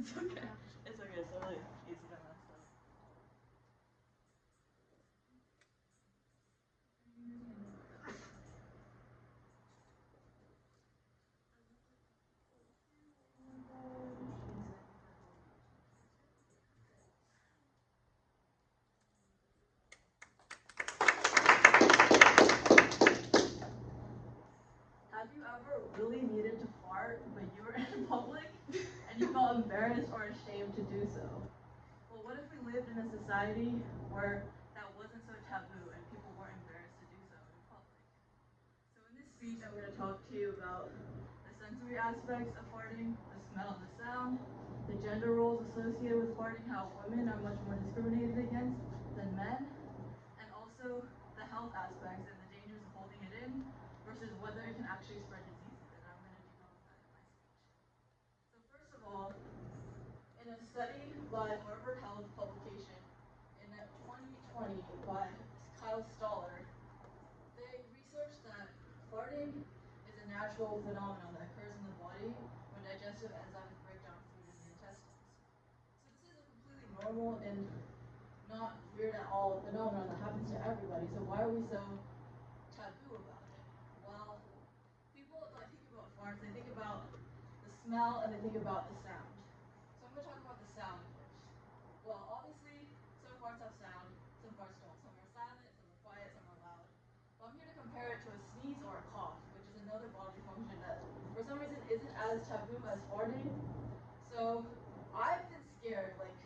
It's okay. It's okay. It's really easy to mess up. Have you ever really needed to fart, but you were in public and you felt embarrassed or ashamed to do so? Well, what if we lived in a society where that wasn't so taboo and people weren't embarrassed to do so in public? So in this speech, I'm going to talk to you about the sensory aspects of farting, the smell, the sound, the gender roles associated with farting, how women are much more discriminated against than men, and also the health aspects and the dangers of holding it in versus whether it can actually spread diseases. And I'm going to develop that in my speech. So first of all, in a study by Harvard Health publication in 2020 by Kyle Stoller, they researched that farting is a natural phenomenon that occurs in the body when digestive enzymes break down food in the intestines. So this is a completely normal and not weird at all phenomenon that happens to everybody. So why are we so taboo about it? Well, people like think about farts, they think about the smell and they think about the sound. So I'm going to talk about the sound first. Well, obviously, some farts have sound, some farts don't. Some are silent, some are quiet, some are loud. But I'm here to compare it to a sneeze or a cough, which is another bodily function that, for some reason, isn't as taboo as farting. So I've been scared, like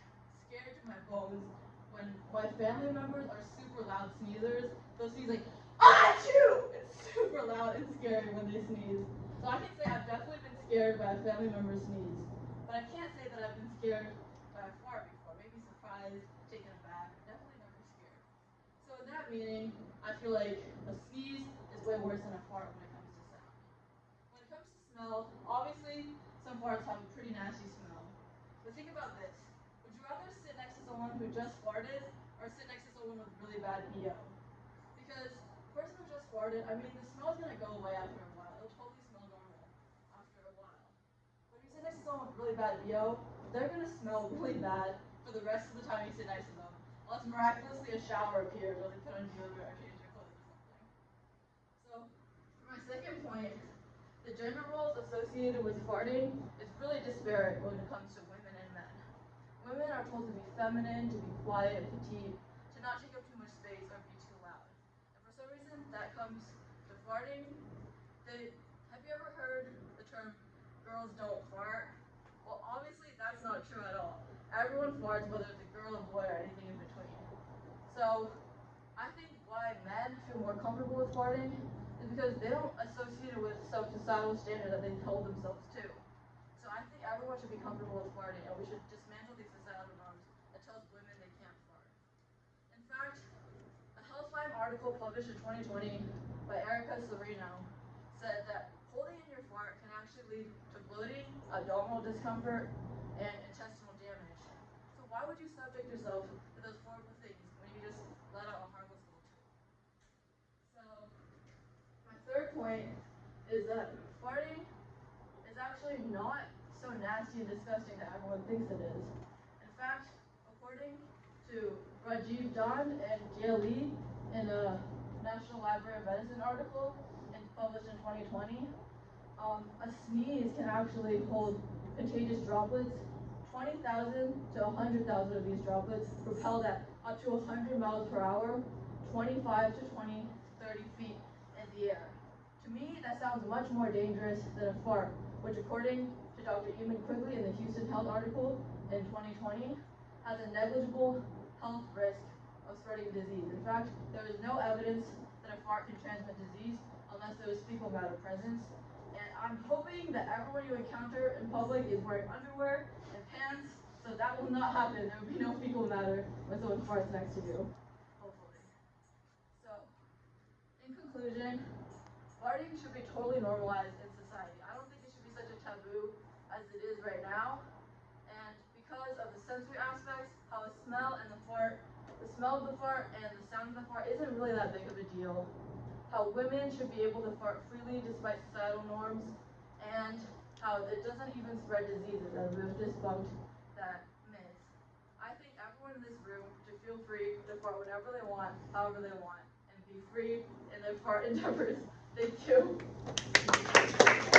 scared to my bones, when my family members are super loud sneezers. They'll sneeze like, achoo! It's super loud and scary when they sneeze. So I can say I've definitely been scared by a family member sneeze. But I can't say that I've been scared by a fart before. Maybe surprised, taken aback, definitely never scared. So in that meaning, I feel like a sneeze is way worse than a fart when it comes to sound. When it comes to smell, obviously some farts have a pretty nasty smell. But think about this. Would you rather sit next to someone who just farted or sit next to someone with really bad BO? Because the person who just farted, I mean, the smell's gonna go away after a while. It'll totally smell normal after a while. But if you sit next to someone with really bad BO, they're gonna smell really bad for the rest of the time you sit next to them. Unless miraculously a shower appears or they put on deodorant or change their clothes or something. So, for my second point, the gender roles associated with farting is really disparate when it comes to women and men. Women are told to be feminine, to be quiet, petite, to not take up too much space or be too loud. And for some reason, that comes to farting. Have you ever heard the term girls don't fart? Well, obviously that's not true at all. Everyone farts, whether it's a girl, a boy, or anything in between. So I think why men feel more comfortable with farting is because they don't associate it with some societal standard that they hold themselves to. So I think everyone should be comfortable with farting, and we should dismantle these societal norms that tells women they can't fart. In fact, a Healthline article published in 2020 by Erica Serino said that holding in your fart can actually lead to bloating, abdominal discomfort, and intestinal damage. So why would you subject yourself to those horrible things when you just let out a harmless little tool? So my third point is that farting is actually not so nasty and disgusting that everyone thinks it is. In fact, according to Rajiv Dand and Gail Lee in a National Library of Medicine article published in 2020, a sneeze can actually hold contagious droplets. 20,000 to 100,000 of these droplets propelled at up to 100 miles per hour, 25 to 30 feet in the air. To me, that sounds much more dangerous than a fart, which according to Dr. Eamon Quigley in the Houston Health article in 2020, has a negligible health risk of spreading disease. In fact, there is no evidence that a fart can transmit disease unless there is fecal matter presence. And I'm hoping that everyone you encounter in public is wearing underwear and pants, so that will not happen. There will be no fecal matter when someone farts next to you. Hopefully. So, in conclusion, farting should be totally normalized in society. I don't think it should be such a taboo as it is right now. And because of the sensory aspects, how the smell and the fart, the smell of the fart and the sound of the fart isn't really that big of a deal. How women should be able to fart freely despite societal norms, and how it doesn't even spread diseases, as we've debunked that myth. I think everyone in this room should feel free to fart whenever they want, however they want, and be free in their fart endeavors. Thank you.